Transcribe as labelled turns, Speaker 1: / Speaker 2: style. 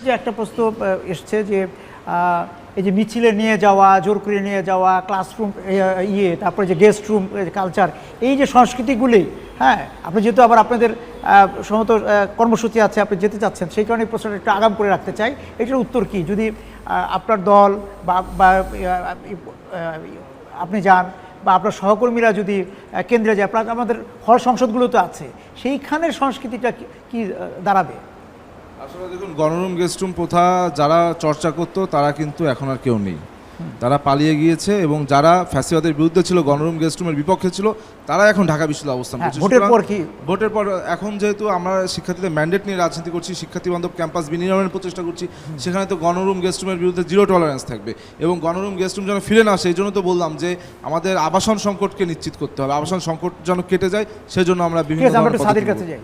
Speaker 1: যে একটা প্রস্তাব এসছে যে এই যে মিছিলে নিয়ে যাওয়া, জোর করে নিয়ে যাওয়া, ক্লাসরুম তারপরে যে গেস্ট রুম কালচার, এই যে সংস্কৃতিগুলি, হ্যাঁ, আপনি যেহেতু আবার আপনাদের সমস্ত কর্মসূচি আছে, আপনি যেতে চাচ্ছেন, সেই কারণে প্রশ্নটা একটু আগাম করে রাখতে চাই। এটার উত্তর কি, যদি আপনার দল বা আপনি যান বা আপনার সহকর্মীরা যদি কেন্দ্রে যায়, আমাদের হল সংসদগুলো তো আছে, সেইখানের সংস্কৃতিটা কি দাঁড়াবে?
Speaker 2: আসলে দেখুন, গণরুম গেস্টরুম প্রথা যারা চর্চা করতো তারা কিন্তু এখন আর কেউ নেই, তারা পালিয়ে গিয়েছে, এবং যারা ফ্যাসিবাদের বিরুদ্ধে ছিল, গণরুম গেস্টরুমের বিপক্ষে ছিল, তারা এখন ঢাকা বিশ্ববিদ্যালয়ে অবস্থান করছে।
Speaker 1: ভোটের পর কি?
Speaker 2: ভোটের পর এখন যেহেতু আমরা শিক্ষার্থীদের ম্যান্ডেট নিয়ে রাজনীতি করছি, শিক্ষার্থী বান্ধব ক্যাম্পাস বিনির্মাণের প্রচেষ্টা করছি, সেখানে তো গণরুম গেস্টরুমের বিরুদ্ধে জিরো টলারেন্স থাকবে, এবং গণরুম গেস্টরুম যেন ফিরে না আসে, এই জন্য তো বললাম যে আমাদের আবাসন সংকটকে নিশ্চিত করতে হবে, আবাসন সংকট যেন কেটে যায়, সেজন্য আমরা বিভিন্ন
Speaker 1: কাছে যাই।